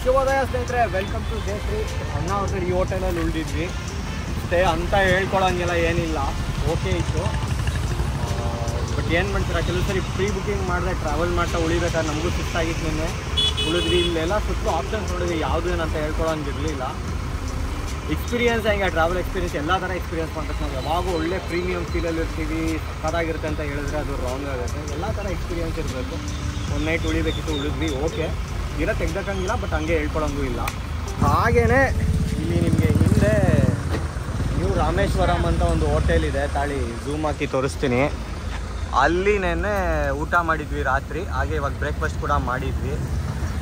ಶುಭೋದಯ ಸ್ನೇಹಿತರೆ, welcome to Jayashree. ನಾವು ಈ ಹೋಟೆಲಲ್ಲಿ ಉಳಿದಿದ್ವಿ. ಸ್ಟೇ ಅಂತ ಹೇಳ್ಕೊಳಂಗೆಲ್ಲ ಏನಿಲ್ಲ, ಓಕೆ ಇತ್ತು. ಬಟ್ ಏನು ಮಾಡ್ತೀರಾ, ಕೆಲವು ಸರಿ ಪ್ರೀ ಬುಕ್ಕಿಂಗ್ ಮಾಡಿದ್ರೆ ಟ್ರಾವೆಲ್ ಮಾಡ್ತಾ ಉಳಿಬೇಕಾದ್ರೆ ನಮಗೂ ಸುಸ್ತಾಗಿತ್ತು. ನಿನ್ನೆ ಉಳಿದ್ವಿ, ಇಲ್ಲೆಲ್ಲ ಸುತ್ತಲೂ ಆಪ್ಷನ್ಸ್ ನೋಡಿದ್ವಿ, ಯಾವುದು ಏನಂತ ಹೇಳ್ಕೊಳಂಗಿರಲಿಲ್ಲ. ಎಕ್ಸ್ಪೀರಿಯನ್ಸ್ ಹೆಂಗೆ, ಟ್ರಾವೆಲ್ ಎಕ್ಸ್ಪೀರಿಯನ್ಸ್ ಎಲ್ಲ ಥರ ಎಕ್ಸ್ಪೀರಿಯನ್ಸ್ ಮಾಡ್ಬೇಕು. ನಾವು ಯಾವಾಗೂ ಒಳ್ಳೆ ಪ್ರೀಮಿಯಮ್ ಫೀಲಲ್ಲಿ ಇರ್ತೀವಿ, ಸಕ್ಕತ್ತಾಗಿರುತ್ತೆ ಅಂತ ಹೇಳಿದ್ರೆ ಅದು ರಾಂಗ್ ಆಗುತ್ತೆ. ಎಲ್ಲ ಥರ ಎಕ್ಸ್ಪೀರಿಯನ್ಸ್ ಇರಬೇಕು. ಒಂದು ನೈಟ್ ಉಳಿಬೇಕಿತ್ತು, ಉಳಿದ್ವಿ, ಓಕೆ. ಇರೋ ತೆಗ್ದಕ್ಕಂಗಿಲ್ಲ, ಬಟ್ ಹಂಗೆ ಹೇಳ್ಕೊಳಂಗೂ ಇಲ್ಲ. ಹಾಗೆಯೇ ಇಲ್ಲಿ ನಿಮಗೆ ಹಿಂದೆ ನ್ಯೂ ರಾಮೇಶ್ವರಂ ಅಂತ ಒಂದು ಹೋಟೆಲ್ ಇದೆ, ತಾಳಿ ಝೂಮ್ ಹಾಕಿ ತೋರಿಸ್ತೀನಿ. ಅಲ್ಲಿ ನೆನ್ನೆ ಊಟ ಮಾಡಿದ್ವಿ ರಾತ್ರಿ, ಹಾಗೆ ಇವಾಗ ಬ್ರೇಕ್ಫಾಸ್ಟ್ ಕೂಡ ಮಾಡಿದ್ವಿ.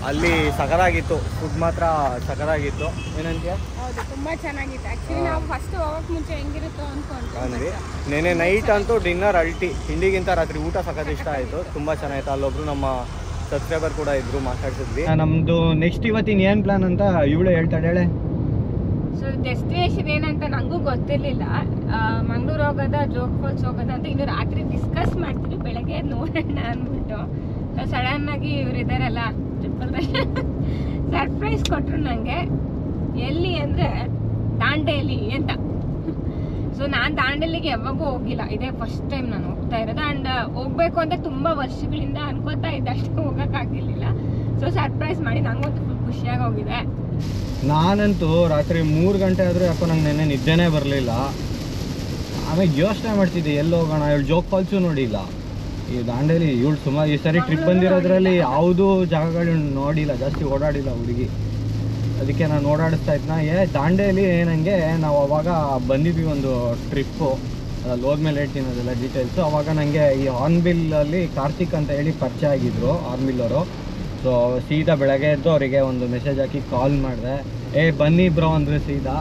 ಅಲ್ಲಿ ಸಗರಾಗಿತ್ತು, ಫುಡ್ ಮಾತ್ರ ಸಗರಾಗಿತ್ತು. ಏನಂತೀಯ? ಹೌದು, ತುಂಬಾ ಚೆನ್ನಾಗಿತ್ತು. ಆಕ್ಚುಲಿ ನಾವು ಫಸ್ಟ್ ಹೋಗಕ್ಕೆ ಮುಂಚೆ ಹೆಂಗಿರುತ್ತೋ ಅನ್ಕೊಂಡ್ವಿ. ನೆನ್ನೆ ನೈಟ್ ಅಂತೂ ಡಿನ್ನರ್ ಅಲ್ಟಿ, ತಿಂಡಿಗಿಂತ ರಾತ್ರಿ ಊಟ ಸಖತ್ ಇಷ್ಟ ಆಯಿತು, ತುಂಬ ಚೆನ್ನಾಗಿತ್ತು. ಅಲ್ಲೊಬ್ರು ನಮ್ಮ ಸಬ್ಸ್ಕ್ರೈಬರ್ ಕೂಡ ಇದ್ರು, ಮಾತಾಡ್ಸಿದ್ವಿ. ನಮ್ಮದು ನೆಕ್ಸ್ಟ್ ಇವತ್ತಿನ ಏನು ಪ್ಲಾನ್ ಅಂತ ಇವಳು ಹೇಳ್ತಾಳೆ, ಹೇಳೆ. ಸೊ ಡೆಸ್ಟಿನೇಷನ್ ಏನಂತ ನನಗೂ ಗೊತ್ತಿರಲಿಲ್ಲ. ಮಂಗಳೂರು ಹೋಗೋದ, ಜೋಗ್ ಫಾಲ್ಸ್ ಹೋಗೋದ ಅಂತ ಇನ್ನು ರಾತ್ರಿ ಡಿಸ್ಕಸ್ ಮಾಡ್ತೀವಿ, ಬೆಳಗ್ಗೆ ನೋಡೋಣ ಅಂದ್ಬಿಟ್ಟು. ಸೊ ಸಡನ್ ಆಗಿ ಇವ್ರು ಇದ್ದಾರಲ್ಲ ಟ್ರಿಪಲ್ ಸರ್ಪ್ರೈಸ್ ಕೊಟ್ಟರು ನನಗೆ. ಎಲ್ಲಿ ಅಂದರೆ ದಾಂಡೇಲಿ ಅಂತ. ಸೊ ನಾನು ದಾಂಡೇಲಿಗೆ ಯಾವಾಗೂ ಹೋಗಿಲ್ಲ, ಇದೇ ಫಸ್ಟ್ ಟೈಮ್ ನಾನು ಹೋಗ್ತಾ ಇರೋದು. ಆ್ಯಂಡ್ ಹೋಗ್ಬೇಕು ಅಂತ ತುಂಬ ವರ್ಷಗಳಿಂದ ಅನ್ಕೋತಾ ಇದ್ದೆ, ಅಷ್ಟು ಹೋಗೋಕ್ಕಾಗಿರ್ಲಿಲ್ಲ. ಸೊ ಸರ್ಪ್ರೈಸ್ ಮಾಡಿ ನನಗಂತೂ ಫುಲ್ ಖುಷಿಯಾಗಿ ಹೋಗಿದೆ. ನಾನಂತೂ ರಾತ್ರಿ 3 ಗಂಟೆ ಆದರೂ ಯಾಕೋ ನಂಗೆ ನೆನ್ನೆ ನಿದ್ದೆನೇ ಬರಲಿಲ್ಲ. ಆಮೇಲೆ ಯೋಚನೆ ಮಾಡ್ತಿದ್ದೆ ಎಲ್ಲಿ ಹೋಗೋಣ. ಇವಳು ಜೋಗ್ ಫಾಲ್ಸು ನೋಡಿಲ್ಲ, ಈ ದಾಂಡೇಲಿ ಇವಳು ಸುಮಾರು ಈ ಸರಿ ಟ್ರಿಪ್ ಬಂದಿರೋದ್ರಲ್ಲಿ ಯಾವುದೂ ಜಾಗಗಳು ನೋಡಿಲ್ಲ, ಜಾಸ್ತಿ ಓಡಾಡಿಲ್ಲ ಹುಡುಗಿ. ಅದಕ್ಕೆ ನಾನು ಓಡಾಡಿಸ್ತಾ ಇದ್ನ. ದಾಂಡೇಲಿ ನನಗೆ ನಾವು ಅವಾಗ ಬಂದಿದ್ವಿ ಒಂದು ಟ್ರಿಪ್ಪು, ಅಲ್ಲಿ ಹೋದ್ಮೇಲೆ ಹೇಳ್ತೀನಿ ಅದೆಲ್ಲ ಡೀಟೇಲ್ಸು. ಅವಾಗ ನನಗೆ ಈ ಹಾರ್ನ್ಬಿಲ್ಲಲ್ಲಿ ಕಾರ್ತಿಕ್ ಅಂತ ಹೇಳಿ ಪರಿಚಯ ಆಗಿದ್ರು, ಹಾರ್ನ್ಬಿಲ್ಲವರು. ಸೊ ಸೀದಾ ಬೆಳಗ್ಗೆ ಎದ್ದು ಅವರಿಗೆ ಒಂದು ಮೆಸೇಜ್ ಹಾಕಿ ಕಾಲ್ ಮಾಡಿದೆ, ಬನ್ನಿ ಬ್ರೋ ಅಂದರೆ ಸೀದಾ.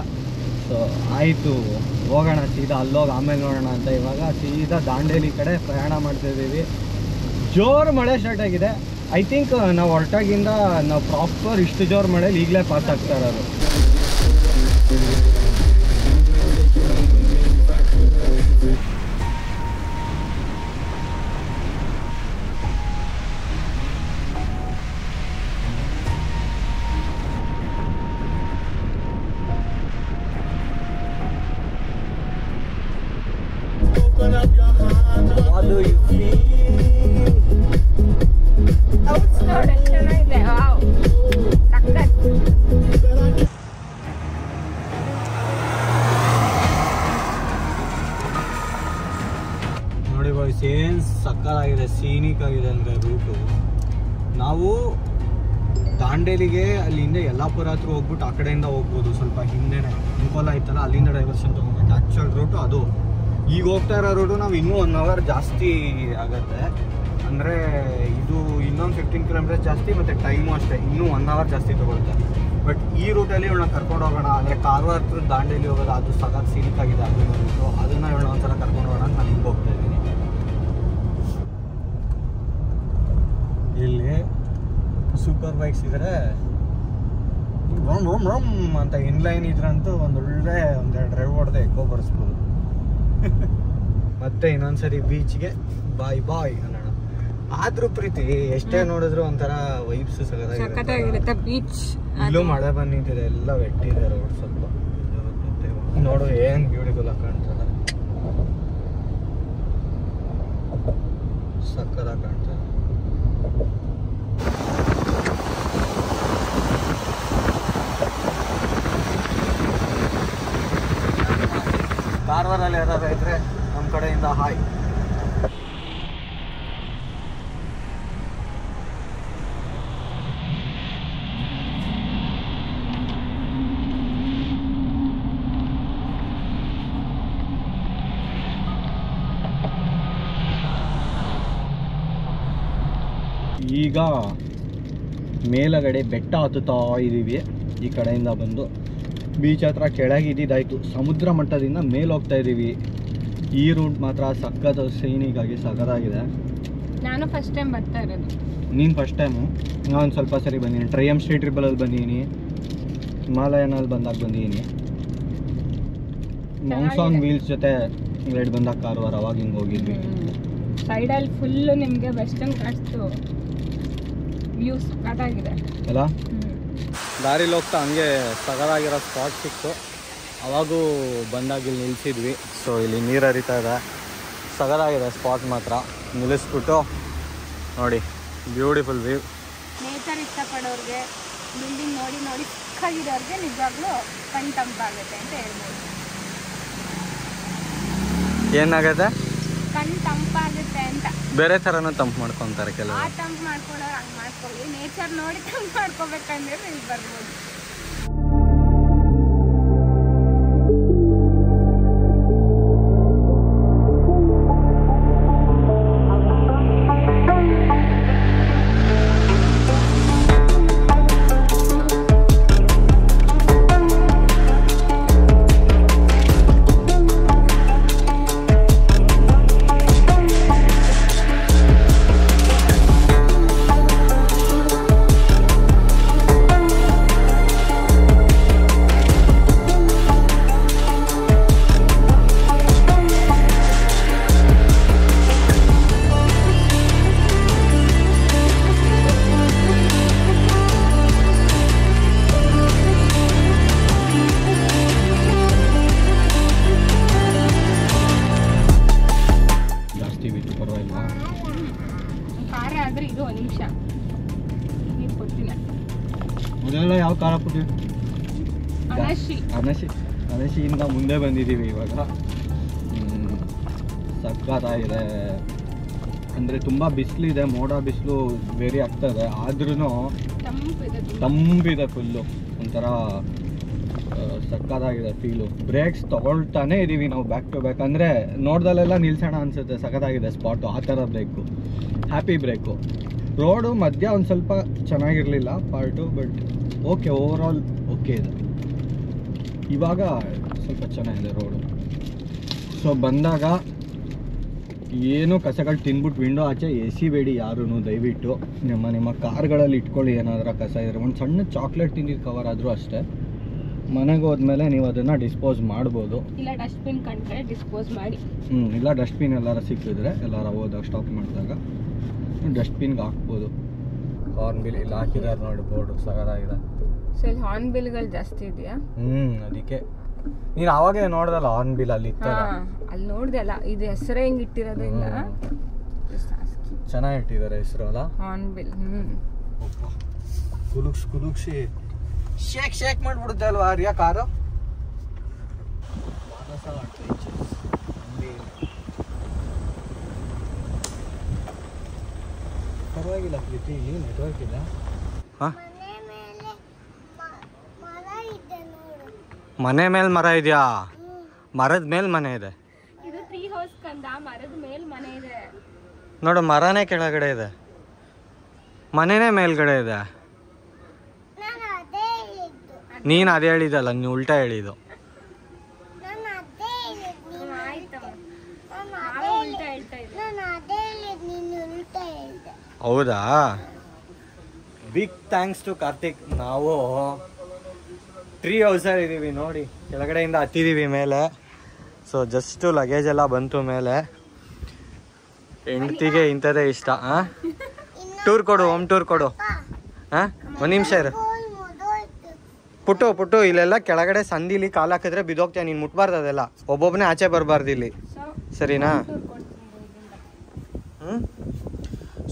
ಸೊ ಆಯಿತು ಹೋಗೋಣ, ಸೀದಾ ಅಲ್ಲೋಗಿ ಆಮೇಲೆ ನೋಡೋಣ ಅಂತ. ಇವಾಗ ಸೀದಾ ದಾಂಡೇಲಿ ಕಡೆ ಪ್ರಯಾಣ ಮಾಡ್ತಾಯಿದ್ದೀವಿ. ಜೋರು ಮಳೆ ಸ್ಟಾರ್ಟ್ ಆಗಿದೆ. ಐ ಥಿಂಕ್ ನಾವು ಹೊರಟಾಗಿಂದ ನಾವು ಪ್ರಾಪರ್ ಇಷ್ಟು ಜೋರು ಮಳೆಯಲ್ಲಿ ಈಗಲೇ ಪಾಸ್ ಆಗ್ತಾ ಇರೋದು. ಚೆನ್ನಾಗಿದೆ, ವಾವ್, ಸಕ್ಕತ್. ನೋಡಿ ಬಾಯ್ಸ್, ಏನು ಸಕ್ಕತ್ತಾಗಿದೆ, ಸೀನಿಕ್ ಆಗಿದೆ ಅಂದರೆ ರೂಟು. ನಾವು ದಾಂಡೇಲಿಗೆ ಅಲ್ಲಿಂದ ಯಲ್ಲಾಪುರ ಹತ್ರ ಹೋಗ್ಬಿಟ್ಟು ಆ ಕಡೆಯಿಂದ ಹೋಗ್ಬೋದು, ಸ್ವಲ್ಪ ಹಿಂದೆನೇ ಅಂಕೋಲ ಐತಲ್ಲ, ಅಲ್ಲಿಂದ ಡೈವರ್ಷನ್ ತೊಗೊಬೇಕು. ಆ್ಯಕ್ಚುಯಲ್ ರೂಟು ಅದು. ಈಗ ಹೋಗ್ತಾ ಇರೋ ರೂಟು ನಾವು ಇನ್ನೂ 1 ಅವರ್ ಜಾಸ್ತಿ ಆಗುತ್ತೆ. ಅಂದರೆ ಇದು ಇನ್ನೊಂದು 15 ಕಿಲೋಮೀಟರ್ಸ್ ಜಾಸ್ತಿ, ಮತ್ತು ಟೈಮು ಅಷ್ಟೇ, ಇನ್ನೂ 1 ಅವರ್ ಜಾಸ್ತಿ ತೊಗೊಳುತ್ತೆ. ಬಟ್ ಈ ರೂಟಲ್ಲಿ ಇವಳನ್ನ ಕರ್ಕೊಂಡು ಹೋಗೋಣ, ಅಂದರೆ ಕಾರವಾರ ಹತ್ರ ದಾಂಡೇಲಿ ಹೋಗೋದು, ಅದು ಸಖತ್ ಸೀನಿಕ್ ಆಗಿದೆ ಅದು ರೂಟು. ಅದನ್ನು ಇವಳನ್ನ ಒಂದ್ಸಲ ಕರ್ಕೊಂಡು ಹೋಗೋಣ ಅಂತ ನಾನು ಹಿಂಗೆ ಹೋಗ್ತಾ ಇದ್ದೀನಿ. ಇಲ್ಲಿ ಸೂಪರ್ ಬೈಕ್ಸ್ ಇದ್ರೆ ರಮ್ ಅಂತ ಇನ್ಲೈನ್ ಇದ್ರಂತೂ ಒಂದೊಳ್ಳೆ 1-2 ಡ್ರೈವ್ ಹೊಡೆದೆ ಎಕ್ಕೋ ಬರ್ಸ್ಬೋದು. ಮತ್ತೆ ಇನ್ನೊಂದ್ಸರಿ ಬೀಚ್ಗೆ ಬಾಯ್ ಬಾಯ್ ಅನ್ನೋಣ. ಆದ್ರೂ ಪ್ರೀತಿ ಎಷ್ಟೇ ನೋಡಿದ್ರು ಒಂಥರ ವೈಬ್ಸ್ ಸಕ್ಕತ್ತಾಗಿರುತ್ತೆ ಬೀಚ್. ಇಲ್ಲೂ ಮಳೆ ಬಂದಿದೆ, ಎಲ್ಲ ವೆಟ್ಟಿದೆ ರೋಡ್ ಸ್ವಲ್ಪ. ನೋಡು ಏನ್ ಬ್ಯೂಟಿಫುಲ್ ಆಗಿ ಕಾಣ್ತದೆ, ಸಕ್ಕತ್ತಾಗಿ ಕಾಣ್ತದೆ. ಕಾರವಾರಲ್ಲಿ ಯಾರಾದ್ರೂ ಇದ್ರೆ ನಮ್ಮ ಕಡೆಯಿಂದ ಹಾಯ್. ಈಗ ಮೇಲಗಡೆ ಬೆಟ್ಟ ಹತ್ತುತ್ತಾ ಇದ್ದೀವಿ. ಈ ಕಡೆಯಿಂದ ಬಂದು ಬೀಚ್ ಹತ್ರ ಕೆಳಗೆ ಇದ್ದಿದ್ದಾಯಿತು, ಸಮುದ್ರ ಮಟ್ಟದಿಂದ ಮೇಲೆ ಹೋಗ್ತಾ ಇದ್ದೀವಿ. ಈ ರೂಟ್ ಮಾತ್ರ ಸಖತ್ ಸೀನಿಗಾಗಿ ಸಖತ್ತಾಗಿದೆ. ನಾನು ಫಸ್ಟ್ ಟೈಮ್ ಬರ್ತಾ ಇರೋದು. ನೀನು ಫಸ್ಟ್ ಟೈಮು? ನಾನು ಸ್ವಲ್ಪ ಸರಿ ಬಂದೀನಿ. ಟ್ರಯಮ್ ಸ್ಟ್ರೀಟ್ ಟ್ರಿಬಲಲ್ಲಿ ಬಂದೀನಿ, ಹಿಮಾಲಯನಲ್ಲಿ ಬಂದಾಗ ಬಂದೀನಿ, ಮಾಂಗ್ಸಾಂಗ್ ವೀಲ್ಸ್ ಜೊತೆ ರೈಡ್ ಬಂದಾಗ ಕಾರವಾರ, ಅವಾಗ ಹಿಂಗೆ ಹೋಗಿದ್ವಿ. ಸೈಡಲ್ಲಿ ಫುಲ್ಲು ನಿಮಗೆ ವೆಸ್ಟರ್ನ್ ಕಾಣಿಸ್ತು, ವ್ಯೂಸ್ ಸಖತ್ತಾಗಿದೆ ಅಲ್ಲ? ದಾರಿಲಿ ಹೋಗ್ತಾ ಹಂಗೆ ಸಗದಾಗಿರೋ ಸ್ಪಾಟ್ ಸಿಕ್ತು. ಅವಾಗೂ ಬಂದಾಗ ಇಲ್ಲಿ ನಿಲ್ಸಿದ್ವಿ. ಸೊ ಇಲ್ಲಿ ನೀರು ಹರಿತಾ ಇದೆ, ಸಗದಾಗಿದೆ ಸ್ಪಾಟ್ ಮಾತ್ರ. ನಿಲ್ಲಿಸ್ಬಿಟ್ಟು ನೋಡಿ ಬ್ಯೂಟಿಫುಲ್ ವ್ಯೂ. ನೇಚರ್ ಇಷ್ಟಪಡೋರಿಗೆ, ಬಿಲ್ಡಿಂಗ್ ನೋಡಿ ನೋಡಿ ಸಿಕ್ಕಾಗಿರೋರಿಗೆ ನಿಜವಾಗ್ಲೂ ಕಣ್ ತಂಪಾಗುತ್ತೆ ಅಂತ ಹೇಳ್ಬೋದು. ಏನಾಗುತ್ತೆ? ಕಣ್ ತಂಪಾಗುತ್ತೆ ಅಂತ. ಬೇರೆ ಥರನೂ ತಂಪು ಮಾಡ್ಕೊತಾರೆ ಕೆಲವು. ಆ ತಂಪು ಮಾಡ್ಕೊಳ್ಳೋರು ಹಂಗೆ ಮಾಡ್ಕೊಳ್ಳಿ, ನೇಚರ್ ನೋಡಿ ತಂಪು ಮಾಡ್ಕೋಬೇಕಂದ್ರೆ ಇಲ್ಲಿ ಬರ್ಬೋದು. ಅದೆಲ್ಲ ಯಾವ ಖಾರ ಪುಡಿ? ಅನಶಿಯಿಂದ ಮುಂದೆ ಬಂದಿದ್ದೀವಿ ಇವಾಗ. ಸಕ್ಕತ್ತಾಗಿದೆ. ಅಂದರೆ ತುಂಬ ಬಿಸಿಲಿದೆ, ಮೋಡ ಬಿಸಿಲು ವೇರಿ ಆಗ್ತದೆ, ಆದ್ರೂ ತಂಪಿದೆ ಫುಲ್ಲು. ಒಂಥರ ಸಕ್ಕತ್ತಾಗಿದೆ ಫೀಲು. ಬ್ರೇಕ್ಸ್ ತೊಗೊಳ್ತಾನೆ ಇದ್ದೀವಿ ನಾವು ಬ್ಯಾಕ್ ಟು ಬ್ಯಾಕ್. ಅಂದರೆ ನೋಡ್ದಲ್ಲೆಲ್ಲ ನಿಲ್ಸೋಣ ಅನಿಸುತ್ತೆ, ಸಕ್ಕತ್ತಾಗಿದೆ ಸ್ಪಾಟು. ಆ ಥರ ಬ್ರೇಕು, ಹ್ಯಾಪಿ ಬ್ರೇಕು. ರೋಡು ಮಧ್ಯ ಒಂದು ಸ್ವಲ್ಪ ಚೆನ್ನಾಗಿರಲಿಲ್ಲ part, but okay, overall okay ಇದೆ. ಇವಾಗ ಸ್ವಲ್ಪ ಚೆನ್ನಾಗಿದೆ ರೋಡು. ಸೊ ಬಂದಾಗ ಏನು ಕಸಗಳು ತಿನ್ಬಿಟ್ಟು ವಿಂಡೋ ಆಚೆ ಎಸಿಬೇಡಿ ಯಾರೂ, ದಯವಿಟ್ಟು. ನಿಮ್ಮ ಕಾರ್ಗಳಲ್ಲಿ ಇಟ್ಕೊಳ್ಳಿ. ಏನಾದರೂ ಕಸ ಇದ್ರೆ ಒಂದು ಸಣ್ಣ ಚಾಕ್ಲೇಟ್ ತಿಂದಿದ್ದು ಕವರ್ ಆದರೂ ಅಷ್ಟೇ. ಮನೆಗೆ ಹೋದ್ಮೇಲೆ ನೀವು ಅದನ್ನು ಡಿಸ್ಪೋಸ್ ಮಾಡ್ಬೋದು, ಇಲ್ಲ ಡಸ್ಟ್ಬಿನ್ ಕಂಡ್ರೆ ಡಿಸ್ಪೋಸ್ ಮಾಡಿ. ಇಲ್ಲ ಡಸ್ಟ್ಬಿನ್ ಎಲ್ಲಾರ ಸಿಕ್ಕಿದ್ರೆ ಎಲ್ಲಾರ ಹೋದಾಗ ಸ್ಟಾಪ್ ಮಾಡಿದಾಗ ಡಸ್ಟ್ಬಿನ್ಗೆ ಹಾಕ್ಬೋದು. ಹಾರ್ನ್ ಬಿಲ್ ಇಲ್ಲಿ ಹಾಕಿದ್ದಾರೆ ನೋಡಿ, ಬೋರ್ಡು ಸಗದಾಗಿದೆ. ಸೊ ಇಲ್ಲಿ ಹಾರ್ನ್ ಬಿಲ್ಗಳು ಜಾಸ್ತಿ ಇದೆಯಾ? ಅದಕ್ಕೆ ನೀನು ಅವಾಗೇ ನೋಡ್ದಲ್ಲ ಹಾರ್ನ್ ಬಿಲ್ ಅಲ್ಲಿ ಇತ್ತಲ್ಲ, ಅಲ್ಲಿ ನೋಡ್ದೆ ಅಲ್ಲ. ಇದು ಹೆಸರೇ ಹಿಂಗೆ ಇಟ್ಟಿರೋದ್ರಿಂದ ಚೆನ್ನಾಗಿ ಇಟ್ಟಿದ್ದಾರೆ ಹೆಸರು ಅಲ್ಲ, ಹಾರ್ನ್ ಬಿಲ್. ಕುಲುಕ್ಸಿ ಶೇಕ್ ಮಾಡ್ಬಿಡುತ್ತೆ ಅಲ್ವಾ ಆರ್ಯ ಕಾರು. ಪರವಾಗಿಲ್ಲ ಪ್ರೀತಿ, ಇಲ್ಲಿ ನೆಟ್ವರ್ಕ್ ಇಲ್ಲ. ಮನೆ ಮೇಲೆ ಮರ ಇದೆಯಾ? ಮರದ ಮೇಲೆ ಮನೆ ಇದೆ. ಇದು ಟ್ರೀ ಹೌಸ್ ಕಂದ, ಮರದ ಮೇಲೆ ಮನೆ ಇದೆ ನೋಡು. ಮರನೇ ಕೆಳಗಡೆ ಇದೆ, ಮನೆನೇ ಮೇಲ್ಗಡೆ ಇದೆ. ನೀನು ಅದೇ ಹೇಳಿದಲ್ಲ, ನೀವು ಉಲ್ಟಾ ಹೇಳಿದ್ದು. ಹೌದಾ? Big thanks to Karthik. ನಾವು ಟ್ರೀ ಹೌಸಲ್ಲಿ ಇದ್ದೀವಿ ನೋಡಿ, ಕೆಳಗಡೆಯಿಂದ ಹತ್ತಿದ್ದೀವಿ ಮೇಲೆ. ಸೊ ಜಸ್ಟ್ ಲಗೇಜ್ ಎಲ್ಲ ಬಂತು ಮೇಲೆ. ಹೆಂಡ್ತಿಗೆ ಇಂಥದ್ದೇ ಇಷ್ಟ. ಟೂರ್ ಕೊಡು, ಹೋಮ್ ಟೂರ್ ಕೊಡು. ಒಂದು ನಿಮಿಷ ಇರು ಪುಟ್ಟು. ಇಲ್ಲೆಲ್ಲ ಕೆಳಗಡೆ ಸಂದಿಲಿ ಕಾಲು ಹಾಕಿದ್ರೆ ಬಿದ್ದೋಗ್ತೀಯ, ನೀನು ಮುಟ್ಬಾರ್ದು. ಅದೆಲ್ಲ ಒಬ್ಬೊಬ್ಬನೇ ಆಚೆ ಬರಬಾರ್ದು ಇಲ್ಲಿ, ಸರಿನಾ?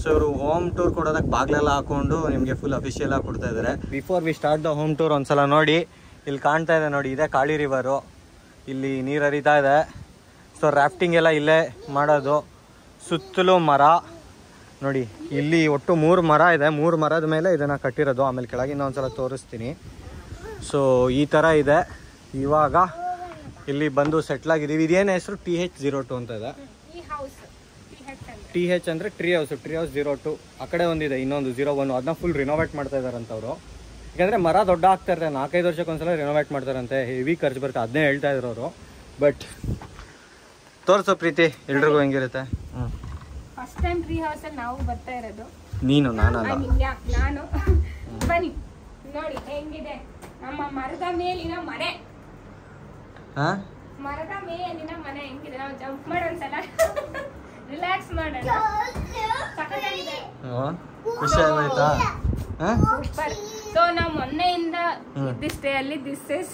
ಸೊ ಇವರು ಹೋಮ್ ಟೂರ್ ಕೊಡೋದಕ್ಕೆ ಬಾಗ್ಲೆಲ್ಲ ಹಾಕೊಂಡು ನಿಮಗೆ ಫುಲ್ ಅಫಿಷಿಯಲ್ ಆಗಿ ಕೊಡ್ತಾ ಇದ್ದಾರೆ. Before we start the home tour ಒಂದ್ಸಲ ನೋಡಿ, ಇಲ್ಲಿ ಕಾಣ್ತಾ ಇದೆ ನೋಡಿ, ಇದೇ ಕಾಳಿ ರಿವರು. ಇಲ್ಲಿ ನೀರು ಹರಿತಾ ಇದೆ. ಸೊ ರಾಫ್ಟಿಂಗ್ ಎಲ್ಲ ಇಲ್ಲೇ ಮಾಡೋದು. ಸುತ್ತಲೂ ಮರ ನೋಡಿ, ಇಲ್ಲಿ ಒಟ್ಟು 3 ಮರ ಇದೆ. 3 ಮರದ ಮೇಲೆ ಇದನ್ನು ಕಟ್ಟಿರೋದು. ಆಮೇಲೆ ಕೆಳಗಿಂದ ಒಂದ್ಸಲ ತೋರಿಸ್ತೀನಿ. ಸೊ ಈ ಥರ ಇದೆ. ಇವಾಗ ಇಲ್ಲಿ ಬಂದು ಸೆಟ್ಲಾಗಿದ್ದೀವಿ. ಇದೇನು ಹೆಸರು? TH02 ಅಂತ ಇದೆ. TH ಅಂದರೆ ಟ್ರೀ ಹೌಸ್ 02. ಆ ಕಡೆ ಒಂದಿದೆ ಇನ್ನೊಂದು 01. ಅದನ್ನ ಫುಲ್ ರಿನೋವೇಟ್ ಮಾಡ್ತಾ ಇದ್ದಾರಂತವ್ರು. ಯಾಕಂದರೆ ಮರ ದೊಡ್ಡ ಆಗ್ತಾ ಇರ್ತಾರೆ, 4-5 ವರ್ಷಕ್ಕೊಂದ್ಸಲ ರಿನೋವೇಟ್ ಮಾಡ್ತಾರಂತೆ. ಹೆವಿ ಖರ್ಚು ಬರುತ್ತೆ, ಅದನ್ನೇ ಹೇಳ್ತಾ ಇದ್ರು ಅವರು. ಬಟ್ ತೋರಿಸೋ ಪ್ರೀತಿ ಎಲ್ರಿಗೂ ಹೆಂಗಿರುತ್ತೆ. ಫಸ್ಟ್ ಟೈಮ್ ಟ್ರೀ ಹೌಸ್ ಅಲ್ಲಿ ನಾವು ಬರ್ತಾ ಇರೋದು. ನೀನು? ನಾನಲ್ಲ, ನಾನು. ಬನ್ನಿ ನೋಡಿ ಹೆಂಗಿದೆ ನಮ್ಮ ಮರದ ಮೇಲಿನ ಮನೆ. ಮರದ ಮೇಲಿನ ಮನೆ ಹೆಂಗಿದೆ. ನಾವು ಜಂಪ್ ಮಾಡೋಣ, ರಿಲ್ಯಾಕ್ಸ್ ಮಾಡೋಣ. ಖುಷಿ ಆಗೋಯ್ತಾ? ಸೂಪರ್. ಸೊ ನಾವು ಮೊನ್ನೆಯಿಂದ ಇದ್ದ ಸ್ಟೇ ಅಲ್ಲಿ ದಿಸ್ ಇಸ್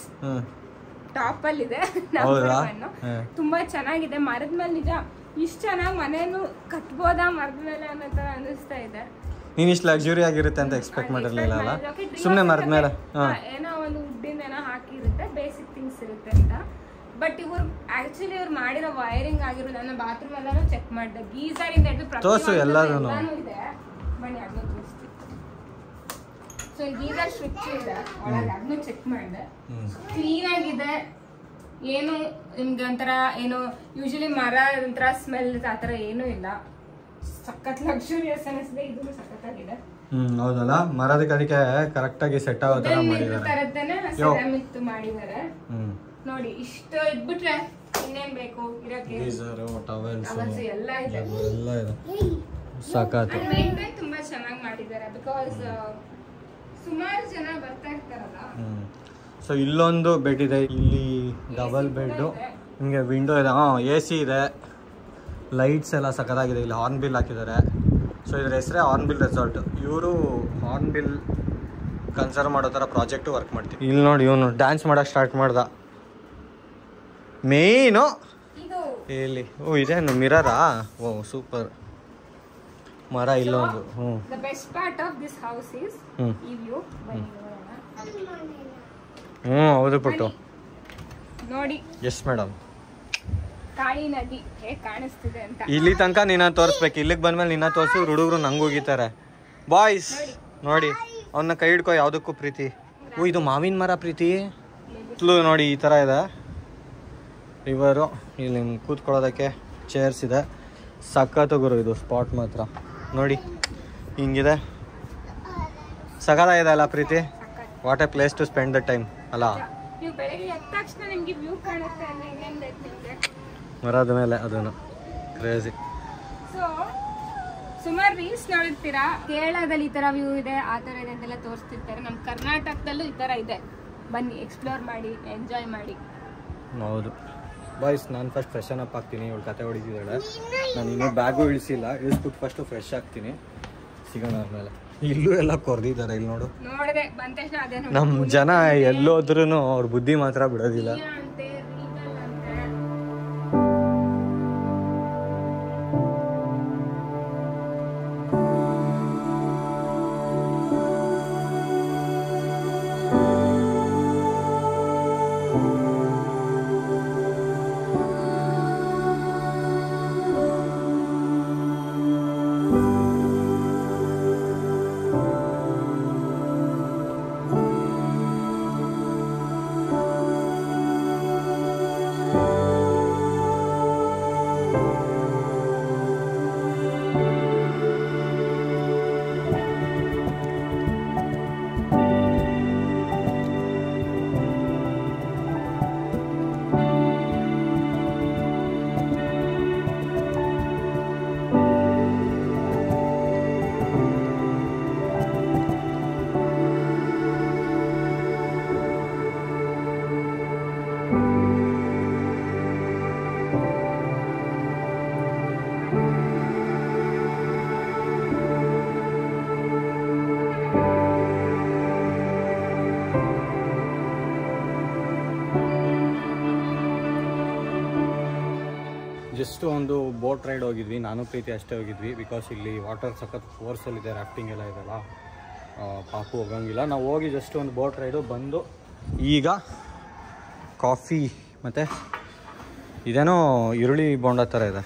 ಟಾಪ್ ಅಲ್ಲಿ ಇದೆ. ತುಂಬಾ ಚೆನ್ನಾಗಿದೆ. ಮರದ ಮೇಲೆ ನಿಜ ಇಷ್ಟು ಚೆನ್ನಾಗಿ ಮನೇನು ಕಟ್ಬೋದಾ ಮರದ ಮೇಲೆ ಅನ್ನೋ ತರ ಅನಿಸ್ತಾ ಇದೆ. ನೀನ್ ಇಷ್ಟು ಲಕ್ಸುರಿ ಆಗಿರುತ್ತೆ ಅಂತ ಎಕ್ಸ್ಪೆಕ್ಟ್ ಮಾಡಿರ್ಲಿಲ್ಲ ಅಲ್ಲ, ಸುಮ್ಮನೆ ಮರದ ಮೇಲೆ ಏನೋ ಒಂದು ವುಡ್ಡಿಂದ ಏನೋ ಹಾಕಿರುತ್ತೆ, ಬೇಸಿಕ್ ಥಿಂಗ್ಸ್ ಇರುತ್ತೆ ಅಂತ. ಬಟ್ ಇವ್ರು ಆಕ್ಚುಲಿ ಇವ್ರು ಮಾಡಿರೋ ವೈರಿಂಗ್ ಆಗಿರೋದು ನನ್ನ ಬಾತ್ರೂಮ್ ಎಲ್ಲಾನು ಚೆಕ್ ಮಾಡಿದೆ. ಗೀಸರ್ ಇಂದ ಹಿಡಿದು ತೋರ್ಸು ಎಲ್ಲಾನು ಇದೆ. ಬನ್ನಿ ಅದನ್ನ ತೋರಿಸ್ತೀನಿ. ಸೊ ಗೀಸರ್ ಸ್ವಿಚ್ ಇದೆ ಒಳಗೆ, ಅದನ್ನು ಚೆಕ್ ಮಾಡಿದೆ. ಕ್ಲೀನ್ ಆಗಿದೆ. ಏನು ನಿಮ್ಗೆ ಒಂಥರ ಏನು ಯೂಶಲಿ ಮರ ಒಂಥರ ಸ್ಮೆಲ್ ಆ ಥರ ಏನೂ ಇಲ್ಲ. ಸಖತ್ ಲಕ್ಸುರಿಯಸ್ ಅನಿಸಿದೆ. ಇದು ಸಖತ್ತಾಗಿದೆ. ಹೌದಲ್ಲ, ಮರದಕ್ಕೆ ಅದಕ್ಕೆ ಕರೆಕ್ಟ್ ಆಗಿ ಸೆಟ್ ಆಗೋ ತರ ಮಾಡಿದ್ದಾರೆ. ಸೆರಾಮಿಕ್ ಮಾಡಿದ್ದಾರೆ ನೋಡಿ. ಇಷ್ಟು ಇದ್ಬಿಟ್ರೆ ಇನ್ನೇನ್ ಬೇಕು ಇರಕ್ಕೆ. ಗೀಸರ್, ಟವೆಲ್ಸ್ ಎಲ್ಲ ಇದೆ. ಎಲ್ಲ ಇದೆ. ಸಖತ್ ಮೇಂಟೈನ್ ತುಂಬಾ ಚೆನ್ನಾಗಿ ಮಾಡಿದ್ದಾರೆ. ಬಿಕಾಸ್ ಸುಮಾರು ಜನ ಬರ್ತಾ ಇರ್ತಾರಲ್ಲ. ಸೊ ಇಲ್ಲೊಂದು ಬೆಡ್ ಇದೆ, ಇಲ್ಲಿ ಡಬಲ್ ಬೆಡ್ಡು, ನಿಮಗೆ ವಿಂಡೋ ಇದೆ, AC ಇದೆ, ಲೈಟ್ಸ್ ಎಲ್ಲ ಸಖತ್ತಾಗಿದೆ. ಇಲ್ಲಿ ಹಾರ್ನ್ಬಿಲ್ ಹಾಕಿದ್ದಾರೆ. ಸೊ ಇದ್ರ ಹೆಸರೇ ಹಾರ್ನ್ಬಿಲ್ ರೆಸಾರ್ಟ್. ಇವರು ಹಾರ್ನ್ಬಿಲ್ ಕನ್ಸರ್ವ್ ಮಾಡೋ ಥರ ಪ್ರಾಜೆಕ್ಟು ವರ್ಕ್ ಮಾಡ್ತೀವಿ. ಇಲ್ಲಿ ನೋಡಿ ಇವನು ಡ್ಯಾನ್ಸ್ ಮಾಡೋಕ್ಕೆ ಸ್ಟಾರ್ಟ್ ಮಾಡ್ದ. ಮೇಯ್ನು ಇಲ್ಲಿ ಇದೇನು ಮಿರರಾ? ಓ ಸೂಪರ್. ಮರ ಇಲ್ಲೊಂದು. The best part of this house is ಈ ವ್ಯೂ. ಹೌದು ಪುಟ್ಟು ನೋಡಿ. Yes madam. ಕಾಳಿ ನದಿ ಹೇಗೆ ಕಾಣಿಸ್ತಿದೆ ಅಂತ ಇಲ್ಲಿ ತನಕ ನಿನ್ನ ತೋರಿಸ್ಬೇಕು. ಇಲ್ಲಿಗೆ ಬಂದ್ಮೇಲೆ ನಿನ್ನ ತೋರಿಸಿ ಹುಡುಗರು ನಂಗೆ ಹೋಗಿತಾರೆ. ಬಾಯ್ಸ್ ನೋಡಿ, ಅವನ್ನ ಕೈ ಹಿಡ್ಕೊ. ಯಾವುದಕ್ಕೂ ಪ್ರೀತಿ. ಇದು ಮಾವಿನ ಮರ ಪ್ರೀತಿ. ನೋಡಿ ಈ ಥರ ಇದೆ ರಿವರು. ಇಲ್ಲಿ ಕೂತ್ಕೊಳ್ಳೋದಕ್ಕೆ ಚೇರ್ಸ್ ಇದೆ. ಸಖತ್ತು ಗುರು ಇದು ಸ್ಪಾಟ್ ಮಾತ್ರ. ನೋಡಿ ಹಿಂಗಿದೆ, ಸಖತ್ತಾಗಿದೆ ಅಲ್ಲ Preethi? What a place to spend the time ಅಲ್ಲ? ನೀವು ಬೆಳಗ್ಗೆ ಎದ್ದ ತಕ್ಷಣ ನಿಮಗೆ ವ್ಯೂ ಕಾಣುತ್ತೆ ಅಂದ್ರೆ ಇನ್ನೇನು ಬೇಕು ನಿಮಗೆ? ಮರದ ಮೇಲೆ ಅದನ್ನು ಕ್ರೇಜಿ. ಸೊ ಸುಮಾರು ರೀಲ್ಸ್ ನೋಡಿರ್ತೀರಾ, ಕೇರಳದಲ್ಲಿ ಈ ಥರ ವ್ಯೂ ಇದೆ, ಆ ಥರ ಇದೆ ಅಂತೆಲ್ಲ ತೋರಿಸ್ತಿರ್ತಾರೆ. ನಮ್ಮ ಕರ್ನಾಟಕದಲ್ಲೂ ಈ ಥರ ಇದೆ. ಬನ್ನಿ ಎಕ್ಸ್ಪ್ಲೋರ್ ಮಾಡಿ, ಎಂಜಾಯ್ ಮಾಡಿ. ಹೌದು ಬಾಯ್ಸ್, ನಾನು ಫಸ್ಟ್ ಫ್ರೆಶನ್ ಅಪ್ ಆಗ್ತೀನಿ. ಇವಳು ಕತೆ ಹೊಡಿತಿದ್ದಾಳೆ. ನಾನು ಇನ್ನೂ ಬ್ಯಾಗು ಇಳಿಸಿಲ್ಲ. ಇಳಿಸ್ಬಿಟ್ಟು ಫಸ್ಟು ಫ್ರೆಶ್ ಆಗ್ತೀನಿ. ಸಿಗೋಣ ಆದಮೇಲೆ. ಇಲ್ಲೂ ಎಲ್ಲ ಕೊರ್ದಿದ್ದಾರೆ. ಇಲ್ಲಿ ನೋಡು, ನೋಡಿದೆ ಬಂದ ತಕ್ಷಣ ಅದೇ ನಮ್ಮ ಜನ ಎಲ್ಲೋದ್ರೂ ಅವ್ರ ಬುದ್ಧಿ ಮಾತ್ರ ಬಿಡೋದಿಲ್ಲ. ಜಸ್ಟ್ ಒಂದು ಬೋಟ್ ರೈಡ್ ಹೋಗಿದ್ವಿ, ನಾನು ಪ್ರೀತಿ ಅಷ್ಟೇ ಹೋಗಿದ್ವಿ. ಬಿಕಾಸ್ ಇಲ್ಲಿ ವಾಟರ್ ಸಖತ್ ಫೋರ್ಸಲ್ಲಿದೆ, ರಾಫ್ಟಿಂಗ್ ಎಲ್ಲ ಇದೆಲ್ಲ, ಪಾಪು ಹೋಗಂಗಿಲ್ಲ. ನಾವು ಹೋಗಿ ಜಸ್ಟ್ ಒಂದು ಬೋಟ್ ರೈಡು ಬಂದು ಈಗ ಕಾಫಿ ಮತ್ತು ಇದೇನೋ ಈರುಳ್ಳಿ ಬೋಂಡ ಥರ ಇದೆ.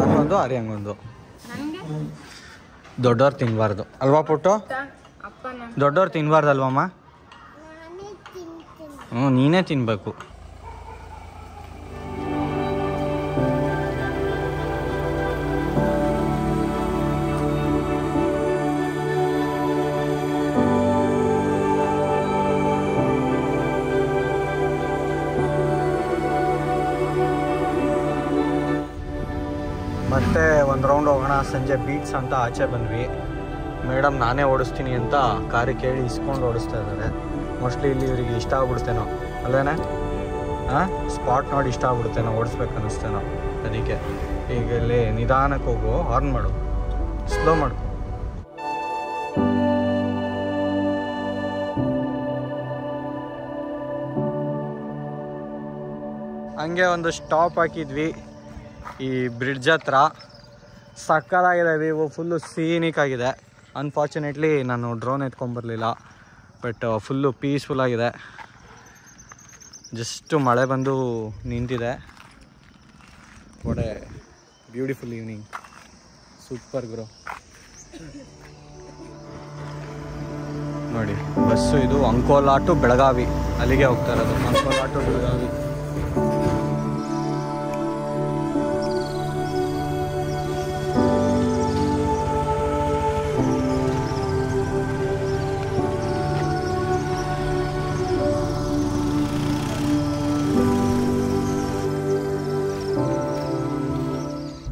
ನನಗೊಂದು ಆರ್ಯಂಗೊಂದು. ದೊಡ್ಡವ್ರು ತಿನ್ನಬಾರ್ದು ಅಲ್ವಾ ಪುಟ್ಟು? ದೊಡ್ಡವ್ರು ತಿನ್ನಬಾರ್ದು ಅಲ್ವಮ್ಮ? ನೀನೇ ತಿನ್ನಬೇಕು. ಮತ್ತೆ ಒಂದು ರೌಂಡ್ ಹೋಗೋಣ, ಸಂಜೆ ಬೀಟ್ಸ್ ಅಂತ ಆಚೆ ಬಂದ್ವಿ. ಮೇಡಮ್ ನಾನೇ ಓಡಿಸ್ತೀನಿ ಅಂತ ಕಾರಿ ಕೇಳಿ ಇಸ್ಕೊಂಡು ಓಡಿಸ್ತಾ ಇದ್ದಾರೆ. ಮೋಸ್ಟ್ಲಿ ಇಲ್ಲಿ ಇವರಿಗೆ ಇಷ್ಟ ಆಗ್ಬಿಡ್ತೇನೋ ಅಲ್ವೇನೆ? ಸ್ಪಾಟ್ ನೋಡಿ ಇಷ್ಟ ಆಗ್ಬಿಡ್ತೇನೋ, ಓಡಿಸ್ಬೇಕು ಅನ್ನಿಸ್ತೇನೋ. ಅದಕ್ಕೆ ಈಗ ಇಲ್ಲಿ ನಿಧಾನಕ್ಕೆ ಹೋಗು, ಹಾರ್ನ್ ಮಾಡು, ಸ್ಲೋ ಮಾಡ್ಕೊ. ಹಂಗೆ ಒಂದು ಸ್ಟಾಪ್ ಹಾಕಿದ್ವಿ ಈ ಬ್ರಿಡ್ಜ್ ಹತ್ರ. ಸಕ್ಕತ್ತಾಗಿದೆ ವ್ಯೂ, ಫುಲ್ಲು ಸೀನಿಕ್ ಆಗಿದೆ. ಅನ್ಫಾರ್ಚುನೇಟ್ಲಿ ನಾನು ಡ್ರೋನ್ ಎತ್ಕೊಂಬರಲಿಲ್ಲ, ಬಟ್ ಫುಲ್ಲು ಪೀಸ್ಫುಲ್ ಆಗಿದೆ. ಜಸ್ಟು ಮಳೆ ಬಂದು ನಿಂತಿದೆ. ಒಡೆ ಬ್ಯೂಟಿಫುಲ್ ಈವ್ನಿಂಗ್, ಸೂಪರ್ ಗುರು. ನೋಡಿ ಬಸ್ಸು ಇದು ಅಂಕೋಲಾ ಟು ಬೆಳಗಾವಿ, ಅಲ್ಲಿಗೆ ಹೋಗ್ತಾ ಇರೋದು. ಅಂಕೋಲಾ ಟು ಬೆಳಗಾವಿ.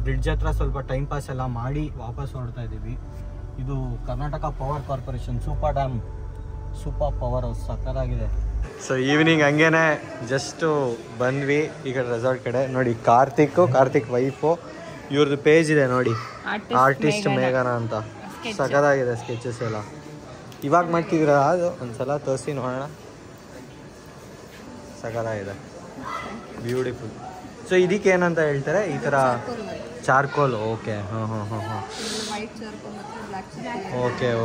ಬ್ರಿಡ್ಜ್ ಹತ್ರ ಸ್ವಲ್ಪ ಟೈಮ್ ಪಾಸ್ ಎಲ್ಲ ಮಾಡಿ ವಾಪಸ್ ಹೊರಡ್ತಾ ಇದ್ದೀವಿ. ಇದು Karnataka power corporation super power house, ಸಕ್ಕತ್ತಾಗಿದೆ. ಸೊ ಈವ್ನಿಂಗ್ ಹಂಗೇನೆ ಜಸ್ಟು ಬಂದ್ವಿ ಈ ಕಡೆ ರೆಸಾರ್ಟ್ ಕಡೆ. ನೋಡಿ ಕಾರ್ತಿಕ್ ವೈಫು, ಇವ್ರದ್ದು ಪೇಜ್ ಇದೆ ನೋಡಿ, ಆರ್ಟಿಸ್ಟ್ ಮೇಘನ ಅಂತ. ಸಕ್ಕತ್ತಾಗಿದೆ ಸ್ಕೆಚಸ್ ಎಲ್ಲ. ಇವಾಗ ಮಾಡ್ತಿದ್ರ ಅದು ಒಂದ್ಸಲ ತೋರಿಸಿ ನೋಡೋಣ. ಸಕ್ಕತ್ತಾಗಿದೆ, ಬ್ಯೂಟಿಫುಲ್. ಸೊ ಇದಕ್ಕೆ ಏನಂತ ಹೇಳ್ತಾರೆ ಈ ಥರ? ಚಾರ್ಕೋಲ್. Okay,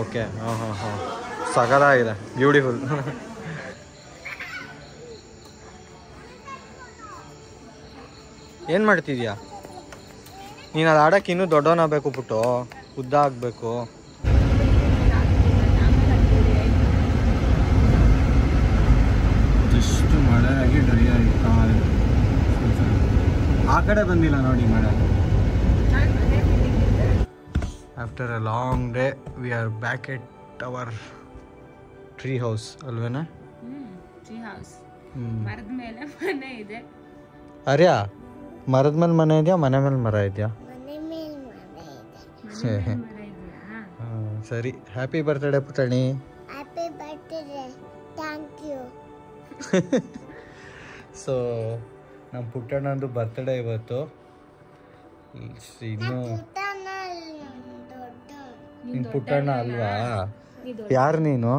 okay. ಸಗದಾಗಿದೆ, ಬ್ಯೂಟಿಫುಲ್. ಏನು ಮಾಡ್ತಿದ್ಯಾ ನೀನು? ಅದು ಆಡೋಕ್ಕೆ ಇನ್ನೂ ದೊಡ್ಡವನಾಗಬೇಕು ಪುಟ್ಟು, ಉದ್ದ ಆಗಬೇಕು. ಜಸ್ಟ್ ಮಳೆ ಆಗಿ ಡ್ರೈ ಆಯಿತಾ. ಆ ಕಡೆ ಬಂದಿಲ್ಲ ನೋಡಿ ಮಳೆ. After a long day we are back at our tree house ಅಲ್ವೇನಾ? Tree house. ಮರದ ಮೇಲೆ ಮನೆ ಇದೆ. ಅರ್ಯಾ, ಮರದ ಮೇಲೆ ಮನೆ ಇದೆಯಾ, ಮನೆ ಮೇಲೆ ಮರ ಇದೆಯಾ? ಸರಿ. ಹ್ಯಾಪಿ ಬರ್ತ್ಡೇ ಪುಟ್ಟಣಿ. Happy birthday, thank you. So ನಮ್ಮ ಪುಟ್ಟಣ್ಣಂದು ಬರ್ತ್ಡೇ ಇವತ್ತು. ಇನ್ನು ನಿನ್ನ ಪುಟ್ಟಣ್ಣ ಅಲ್ವಾ? ಯಾರು ನೀನು?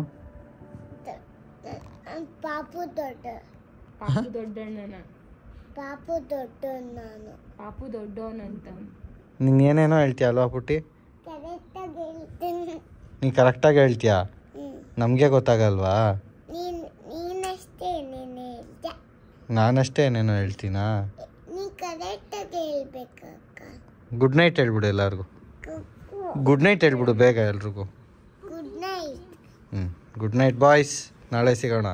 ಪಾಪು ದೊಡ್ಡ. ಪಾಪು ದೊಡ್ಡಣ್ಣನ. ಪಾಪು ದೊಡ್ಡ ನಾನು. ಪಾಪು ದೊಡ್ಡವನಂತ. ನೀನು ಏನೇನೋ ಹೇಳ್ತೀಯ ಅಲ್ವಾ ಪುಟ್ಟಿ? ಕರೆಕ್ಟಾಗಿ ಹೇಳ್ತೀನಿ. ನೀನು ಕರೆಕ್ಟಾಗಿ ಹೇಳ್ತೀಯಾ? ನಮಗೆ ಗೊತ್ತಾಗಲ್ವಾ? ನೀನಷ್ಟೇ ನೀನು ಹೇಳ್ತೀಯ. ನಾನಷ್ಟೇ ಏನೇನೋ ಹೇಳ್ತೀನಾ? ನೀ ಕರೆಕ್ಟಾಗಿ ಹೇಳ್ಬೇಕಕ್ಕ. ಗುಡ್ ನೈಟ್ ಹೇಳ್ಬಿಡು ಎಲ್ಲರಿಗೂ. ಗುಡ್ ನೈಟ್ ಹೇಳ್ಬಿಡು ಬೇಗ ಎಲ್ರಿಗೂ. Good night. Good night boys, ನಾಳೆ ಸಿಗೋಣ.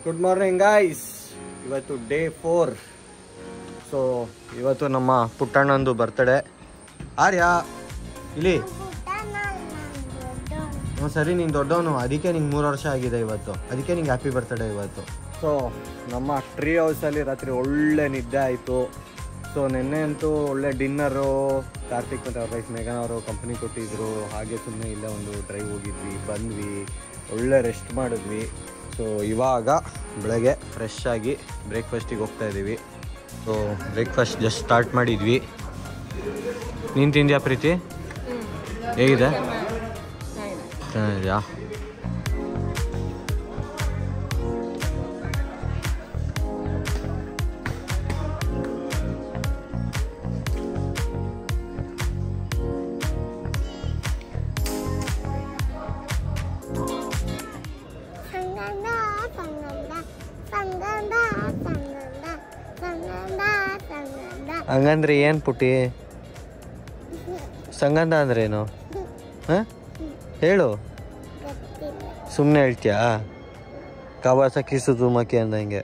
Good morning guys. ಇವತ್ತು ಡೇ 4. ಸೊ ಇವತ್ತು ನಮ್ಮ ಪುಟ್ಟಣ್ಣಂದು ಬರ್ತ್ಡೇ. ಆರ್ಯಾ ಇಲ್ಲಿ. ಸರಿ, ನೀನು ದೊಡ್ಡವನು, ಅದಕ್ಕೆ ನಿಂಗೆ 3 ವರ್ಷ ಆಗಿದೆ ಇವತ್ತು, ಅದಕ್ಕೆ ನಿಂಗೆ ಹ್ಯಾಪಿ ಬರ್ತ್ಡೇ ಇವತ್ತು. ಸೊ ನಮ್ಮ ಟ್ರೀ ಹೌಸಲ್ಲಿ ರಾತ್ರಿ ಒಳ್ಳೆ ನಿದ್ದೆ ಆಯಿತು. ಸೊ ನೆನ್ನೆ ಅಂತೂ ಒಳ್ಳೆ ಡಿನ್ನರು. ಕಾರ್ತಿಕ್ ಮತ್ತು ಅವ್ರ ವೈಫ್ ಮೇಘನ ಅವರು ಕಂಪ್ನಿ ಕೊಟ್ಟಿದ್ರು. ಹಾಗೆ ಸುಮ್ಮನೆ ಇಲ್ಲೇ ಒಂದು ಡ್ರೈವ್ ಹೋಗಿದ್ವಿ, ಬಂದ್ವಿ, ಒಳ್ಳೆ ರೆಸ್ಟ್ ಮಾಡಿದ್ವಿ. ಸೊ ಇವಾಗ ಬೆಳಗ್ಗೆ ಫ್ರೆಶ್ ಆಗಿ ಬ್ರೇಕ್ಫಾಸ್ಟಿಗೆ ಹೋಗ್ತಾ ಇದ್ದೀವಿ. ಸೊ ಬ್ರೇಕ್ಫಾಸ್ಟ್ ಜಸ್ಟ್ ಸ್ಟಾರ್ಟ್ ಮಾಡಿದ್ವಿ. ನೀನು ತಿಂದ್ಯಾ ಪ್ರೀತಿ? ಹೇಗಿದೆ? ಚೆನ್ನಾಗಿದೆಯಾ? ಸಂಗಂದ ಹಂಗಂದ್ರೆ ಏನು ಪುಟ್ಟಿ? ಸಂಗಂಧ ಅಂದ್ರೇನು? ಹಾಂ ಹೇಳು. ಸುಮ್ಮನೆ ಹೇಳ್ತೀಯಾ? ಕವಾಸಕಿ ಸುಜುಮಕಿ ಅಂದಂಗೆ.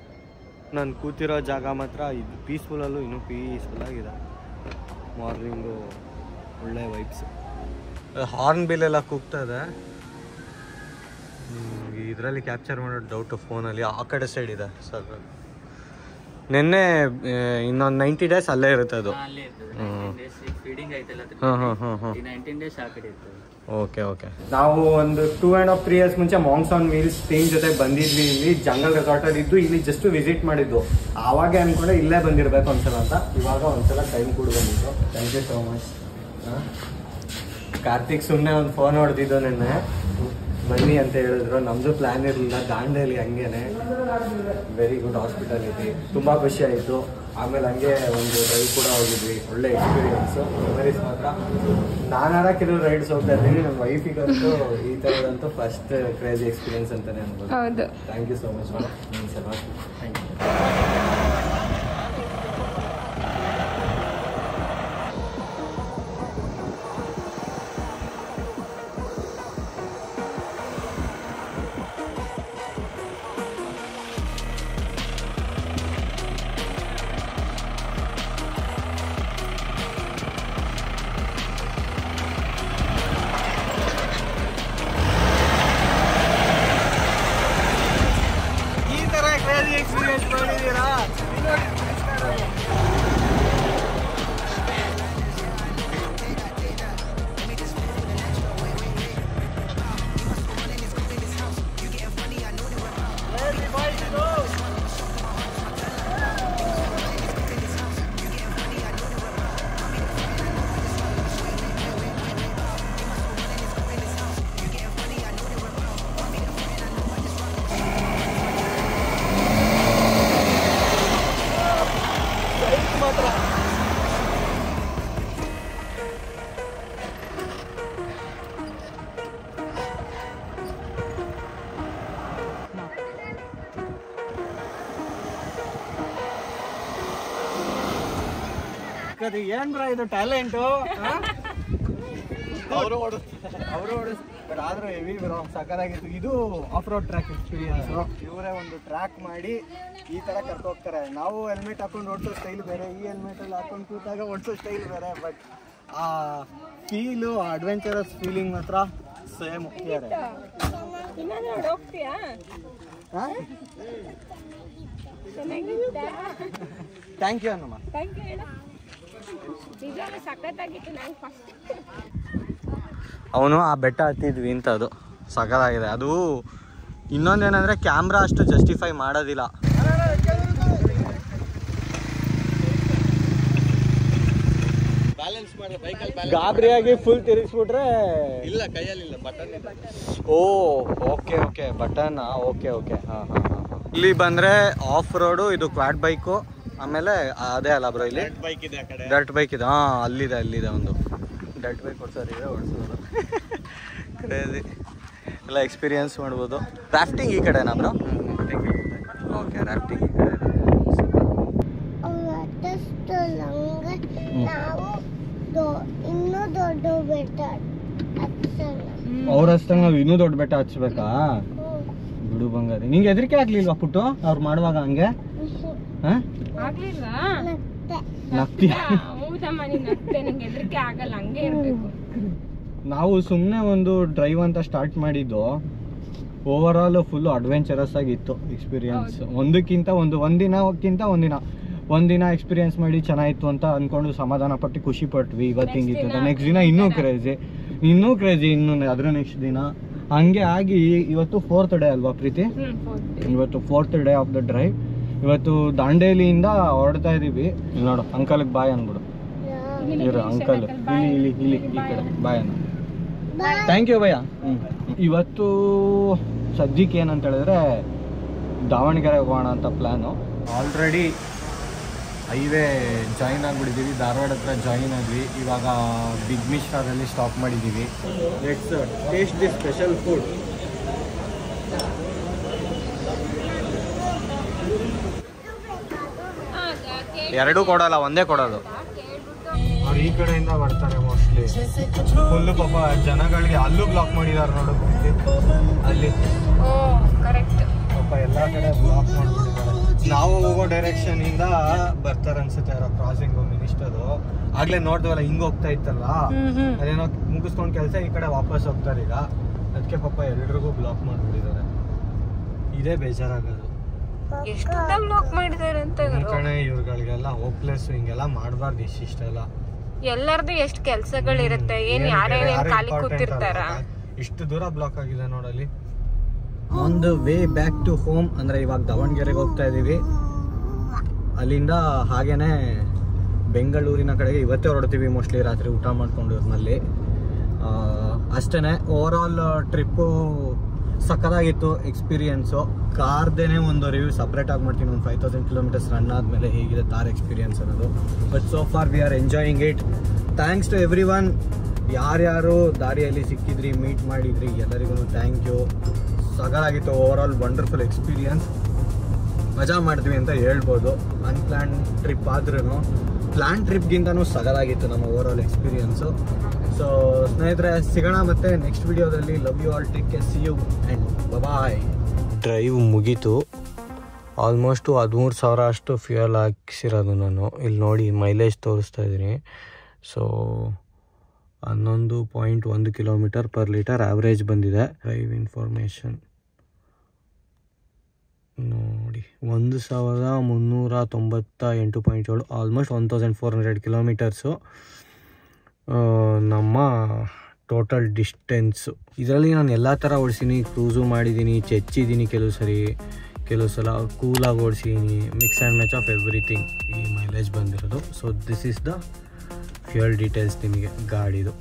ನಾನು ಕೂತಿರೋ ಜಾಗ ಮಾತ್ರ ಇದು ಪೀಸ್ಫುಲ್ಲಲ್ಲೂ ಇನ್ನೂ ಪೀಸ್ಫುಲ್ಲಾಗಿದೆ. ಮಾರ್ನಿಂಗು ಒಳ್ಳೆ ವೈಬ್ಸ್. ಹಾರ್ನ್ ಬಿಲ್ ಎಲ್ಲ ಕೂಗ್ತದೆ. ಇದರಲ್ಲಿ ಕ್ಯಾಪ್ಚರ್ ಮಾಡೋದು ಡೌಟು ಫೋನಲ್ಲಿ. ಆ ಕಡೆ ಸೈಡ್ ಇದೆ ಸರ್. ನಿನ್ನೆ ಇನ್ನೊಂದು 90 days ಅಲ್ಲೇ ಇರುತ್ತೆ ಅದು. Okay okay. ನಾವು ಒಂದು 2.5-3 years ಮುಂಚೆ ಮಾಂಗ್ಸ್ ಆನ್ ವೀಲ್ಸ್ ಟೀಮ್ ಜೊತೆ ಬಂದಿದ್ವಿ. ಇಲ್ಲಿ ಜಂಗಲ್ ರೆಸಾರ್ಟಲ್ಲಿ ಇದ್ದು ಇಲ್ಲಿ ಜಸ್ಟ್ ವಿಸಿಟ್ ಮಾಡಿದ್ದು. ಆವಾಗ ಅನ್ಕೊಂಡೆ ಇಲ್ಲೇ ಬಂದಿರಬೇಕು ಒಂದ್ಸಲ ಅಂತ. ಇವಾಗ ಒಂದ್ಸಲ ಟೈಮ್ ಕೂಡ ಬಂದಿತ್ತು. Thank you so much. Karthik ಸುಮ್ಮನೆ ಒಂದು ಫೋನ್ ಹೊಡೆದಿದ್ದು ನಿನ್ನೆ, ಬನ್ನಿ ಅಂತ ಹೇಳಿದ್ರು. ನಮ್ಮದು ಪ್ಲ್ಯಾನ್ ಇರಲಿಲ್ಲ. ದಾಂಡೇಲಿ ಹಂಗೇನೆ ವೆರಿ ಗುಡ್ ಹಾಸ್ಪಿಟಾಲಿಟಿ, ತುಂಬ ಖುಷಿ ಆಯಿತು. ಆಮೇಲೆ ಹಂಗೆ ಒಂದು ಡ್ರೈವ್ ಕೂಡ ಹೋಗಿದ್ವಿ. ಒಳ್ಳೆ ಎಕ್ಸ್ಪೀರಿಯನ್ಸು, ಮೆಮರೀಸ್ ಮಾತ್ರ. ನಾನಾರ ಕೆಲವು ರೈಡ್ಸ್ ಹೋಗ್ತಾ ಇದ್ದೀನಿ. ನನ್ನ ವೈಫಿಗಂತೂ ಈ ಥರದಂತೂ ಫಸ್ಟ್ ಕ್ರೇಜಿ ಎಕ್ಸ್ಪೀರಿಯನ್ಸ್ ಅಂತಲೇ ಅನ್ಬೋದು. Thank you so much madam. Thank you. ಏನ್ ಬ್ರಾ ಇದು ಟ್ಯಾಲೆಂಟು? ಅವರು ಬಟ್ ಆದ್ರೂ ಹೆವಿ ಬ್ರೋ, ಸಕ್ಕತ್ತಾಗಿತ್ತು. ಇದು ಆಫ್ ರೋಡ್ ಟ್ರ್ಯಾಕ್ ಎಕ್ಸ್ಪೀರಿಯನ್ಸ್. ಇವರೇ ಒಂದು ಟ್ರ್ಯಾಕ್ ಮಾಡಿ ಈ ತರ ಕರ್ಕೋಗ್ತಾರೆ. ನಾವು ಹೆಲ್ಮೆಟ್ ಹಾಕೊಂಡು ಓಡಿಸೋ ಸ್ಟೈಲ್ ಬೇರೆ, ಈ ಹೆಲ್ಮೆಟ್ ಅಲ್ಲಿ ಹಾಕೊಂಡು ಕೂತಾಗ ಓಡಿಸೋ ಸ್ಟೈಲ್ ಬೇರೆ. ಬಟ್ ಆ ಫೀಲು, ಅಡ್ವೆಂಚರಸ್ ಫೀಲಿಂಗ್ ಮಾತ್ರ ಸೇಮ್. Thank you ಅನ್ನಮ್ಮ. ಅವನು ಆ ಬೆಟ್ಟ ಹತ್ತಿದ್ವಿ ಅಂತ, ಅದು ಸಕಲಾಗಿದೆ. ಅದು ಇನ್ನೊಂದೇನಂದ್ರೆ ಕ್ಯಾಮ್ರಾ ಅಷ್ಟು ಜಸ್ಟಿಫೈ ಮಾಡೋದಿಲ್ಲ. ಗಾಬರಿಯಾಗಿ ಫುಲ್ ತಿರುಗಿಸ್ಬಿಟ್ರೆ ಇಲ್ಲ, ಕೈಯಲ್ಲಿಲ್ಲ button. Okay okay, button. Okay okay. ಹಾಂ ಹಾಂ ಹಾಂ. ಇಲ್ಲಿ ಬಂದರೆ ಆಫ್ ರೋಡು, ಇದು ಕ್ವಾಡ್ ಬೈಕು. ಆಮೇಲೆ ಅದೇ ಅಲ್ಲ ಬ್ರೋ, ಇಲ್ಲಿ ಡರ್ಟ್ ಬೈಕ್ ಇದೆ. ಹಾಂ, ಅಲ್ಲಿದೆ ಒಂದು ಡರ್ಟ್ ಬೈಕ್ ಓಡಿಸೋರಿಗೆ ಓಡಿಸೋದು. ಕ್ರೇಜಿ ಎಲ್ಲ ಎಕ್ಸ್ಪೀರಿಯನ್ಸ್ ಮಾಡ್ಬೋದು. ರಾಫ್ಟಿಂಗ್ ಈ ಕಡೆನಾ ಬ್ರೋ? ಓಕೆ, ರಾಫ್ಟಿಂಗ್ ಈ ಕಡೆ. ಅವ್ರ ಹಚ್ದಂಗೆ ನಾವು ಇನ್ನೂ ದೊಡ್ಡ ಬೆಟ್ಟ ಹಚ್ಬೇಕಾ? ಬಿಡು ಬಂಗಾರಿ. ನಿಂಗೆ ಹೆದರಿಕೆ ಆಗ್ಲಿಲ್ವಾ ಪುಟ್ಟು ಅವ್ರು ಮಾಡುವಾಗ ಹಂಗೆ? ನಾವು ಸುಮ್ಮನೆ ಒಂದು ಡ್ರೈವ್ ಅಂತ ಸ್ಟಾರ್ಟ್ ಮಾಡಿದ್ದು. ಓವರ್ ಆಲ್ ಫುಲ್ ಅಡ್ವೆಂಚರಸ್ ಆಗಿತ್ತು ಎಕ್ಸ್ಪೀರಿಯನ್ಸ್. ಒಂದಿನ ಎಕ್ಸ್ಪೀರಿಯನ್ಸ್ ಮಾಡಿ ಚೆನ್ನಾಗಿತ್ತು ಅಂತ ಅನ್ಕೊಂಡು ಸಮಾಧಾನ ಪಟ್ಟು ಖುಷಿ ಪಟ್ವಿ. ಇವತ್ತು ಹಿಂಗಿತ್ತು ಅಂತ. ನೆಕ್ಸ್ಟ್ ದಿನ ಇನ್ನೂ ಕ್ರೇಜಿ, ಇನ್ನೂ ಅದ್ರ ನೆಕ್ಸ್ಟ್ ದಿನ ಹಂಗೆ ಆಗಿ ಇವತ್ತು 4th ಡೇ ಅಲ್ವಾ ಪ್ರೀತಿ? ಇವತ್ತು 4th day of the drive. ಇವತ್ತು ದಾಂಡೇಲಿಯಿಂದ ಹೊರಡ್ತಾ ಇದೀವಿ. ಇಲ್ಲಿ ನೋಡು, ಅಂಕಲ್ಗೆ ಬಾಯ್ ಅನ್ಬಿಡು. ಇರು ಅಂಕಲ್, ಇಲ್ಲಿ ಈ ಕಡೆ ಬಾಯ್ ಅನ್ನ. ಥ್ಯಾಂಕ್ ಯು ಭಯ್ಯ. ಇವತ್ತು ಸದ್ಯಕ್ಕೆ ಏನಂತ ಹೇಳಿದ್ರೆ ದಾವಣಗೆರೆ ಹೋಗೋಣ ಅಂತ ಪ್ಲ್ಯಾನು. ಆಲ್ರೆಡಿ ಹೈವೇ ಜಾಯಿನ್ ಆಗಿಬಿಟ್ಟಿದ್ದೀವಿ. ಧಾರವಾಡ ಹತ್ರ ಜಾಯಿನ್ ಆದ್ವಿ. ಇವಾಗ ಬಿಗ್ ಮಿಶ್ರಾದಲ್ಲಿ ಸ್ಟಾಪ್ ಮಾಡಿದ್ದೀವಿ. Let's taste the special food. ಎರಡೂ ಕೊಡಲ್ಲ, ಒಂದೇ ಕೊಡೋದು. ಅವ್ರು ಈ ಕಡೆಯಿಂದ ಬರ್ತಾರೆ ಮೋಸ್ಟ್ಲಿ. ಫುಲ್ಲು ಪಾಪ ಜನಗಳಿಗೆ ಅಲ್ಲೂ ಬ್ಲಾಕ್ ಮಾಡಿದಾರೆ ನೋಡು, ಅಲ್ಲಿ ಪಾಪ ಎಲ್ಲ ಕಡೆ ಬ್ಲಾಕ್ ಮಾಡ್ಬಿಟ್ಟಿದ್ದಾರೆ. ನಾವು ಹೋಗೋ ಡೈರೆಕ್ಷನ್ ಇಂದ ಬರ್ತಾರೆ ಅನ್ಸುತ್ತೆ ಯಾರೋ ಕ್ರಾಸಿಂಗ್ ಮಿನಿಸ್ಟರು. ಆಗ್ಲೇ ನೋಡ್ದವಲ್ಲ ಹಿಂಗ್ ಹೋಗ್ತಾ ಇತ್ತಲ್ಲ, ಅದೇನೋ ಮುಗಿಸ್ಕೊಂಡ್ ಕೆಲಸ ಈ ಕಡೆ ವಾಪಸ್ ಹೋಗ್ತಾರೆ ಈಗ. ಅದಕ್ಕೆ ಪಾಪ ಎಲ್ರಿಗೂ ಬ್ಲಾಕ್ ಮಾಡ್ಬಿಟ್ಟಿದ್ದಾರೆ. ಇದೇ ಬೇಜಾರಾಗೋದು. ಬ್ಲಾಕ್ ಮಾಡಿದ್ದಾರೆ ಅಂತ ಕಣೆ ಇವ್ರುಗಳಿಗೆಲ್ಲ ಹೋಪ್ಲೆಸ್, ಹಿಂಗೆಲ್ಲ ಮಾಡಬಾರ್ದು. ಇಷ್ಟೆಲ್ಲ ಎಲ್ಲರದು ಎಷ್ಟು ಕೆಲ್ಸಗಳಿರುತ್ತೆ, ಏನ್ ಯಾರೇನ್ ಖಾಲಿ ಕೂತಿರ್ತಾರ. ಇಷ್ಟು ದೂರ ಬ್ಲಾಕ್ ಆಗಿದೆ ನೋಡಲ್ಲಿ. On the way back to home, ಅಂದ್ರೆ ಇವಾಗ ದಾವಣಗೆರೆಗೆ ಹೋಗ್ತಾ ಇದೀವಿ. ಅಲ್ಲಿಂದ ಹಾಗೇನೆ ಬೆಂಗಳೂರಿನ ಕಡೆಗೆ ಇವತ್ತೇ ಹೊರಡ್ತೀವಿ ಮೋಸ್ಟ್ಲಿ, ರಾತ್ರಿ ಊಟ ಮಾಡ್ಕೊಂಡು ಇವ್ರಲ್ಲಿ. ಅಷ್ಟೇ. ಓವರ್ ಆಲ್ ಟ್ರಿಪ್ಪು ಸಕ್ಕತ್ತಾಗಿತ್ತು ಎಕ್ಸ್ಪೀರಿಯನ್ಸು. ಕಾರ್ದೇನೆ ಒಂದು ರಿವ್ಯೂ ಸಪ್ರೇಟ್ ಆಗಿ ಮಾಡ್ತೀನಿ, ಒಂದು 5000 ಕಿಲೋಮೀಟರ್ಸ್ ರನ್ ಆದಮೇಲೆ ಹೇಗಿದೆ ತಾರ್ ಎಕ್ಸ್ಪೀರಿಯನ್ಸ್ ಅನ್ನೋದು. But so far we are enjoying it. Thanks to everyone. ಯಾರ್ಯಾರು ದಾರಿಯಲ್ಲಿ ಸಿಕ್ಕಿದ್ರಿ, ಮೀಟ್ ಮಾಡಿದ್ರಿ, ಎಲ್ಲರಿಗೂ ಥ್ಯಾಂಕ್ ಯು. ಸಗಲಾಗಿತ್ತು. Overall wonderful experience. ಮಜಾ ಮಾಡಿದ್ವಿ ಅಂತ ಹೇಳ್ಬೋದು. ಅನ್ಪ್ಲ್ಯಾನ್ ಟ್ರಿಪ್ ಆದ್ರೂ ಪ್ಲ್ಯಾನ್ ಟ್ರಿಪ್ಗಿಂತನೂ ಸಗಲಾಗಿತ್ತು ನಮ್ಮ ಓವರ್ ಆಲ್ ಎಕ್ಸ್ಪೀರಿಯನ್ಸು. ಸೊ ಸ್ನೇಹಿತರೆ, ಸಿಗೋಣ ಮತ್ತೆ ನೆಕ್ಸ್ಟ್ ವಿಡಿಯೋದಲ್ಲಿ. Love you all, take care, see you and bye. Drive ಮುಗೀತು. ಆಲ್ಮೋಸ್ಟು 13,000 ಅಷ್ಟು ಫ್ಯೂಯಲ್ ಹಾಕ್ಸಿರೋದು ನಾನು. ಇಲ್ಲಿ ನೋಡಿ ಮೈಲೇಜ್ ತೋರಿಸ್ತಾ ಇದ್ದೀನಿ. So 11.1 kilometre per litre average ಬಂದಿದೆ. ಡ್ರೈವ್ ಇನ್ಫಾರ್ಮೇಷನ್ ನೋಡಿ, 1398.7, ಆಲ್ಮೋಸ್ಟ್ 1400 ಕಿಲೋಮೀಟರ್ಸು ನಮ್ಮ ಟೋಟಲ್ ಡಿಸ್ಟೆನ್ಸು. ಇದರಲ್ಲಿ ನಾನು ಎಲ್ಲ ಥರ ಓಡಿಸಿದ್ದೀನಿ. ಕ್ರೂಸು ಮಾಡಿದ್ದೀನಿ, ಚೆಚ್ಚಿದ್ದೀನಿ ಕೆಲವು ಸಲ ಕೂಲಾಗಿ ಓಡಿಸಿದ್ದೀನಿ. Mix and match of everything ಈ ಮೈಲೇಜ್ ಬಂದಿರೋದು. So this is the fuel details ನಿಮಗೆ ಗಾಡಿದು.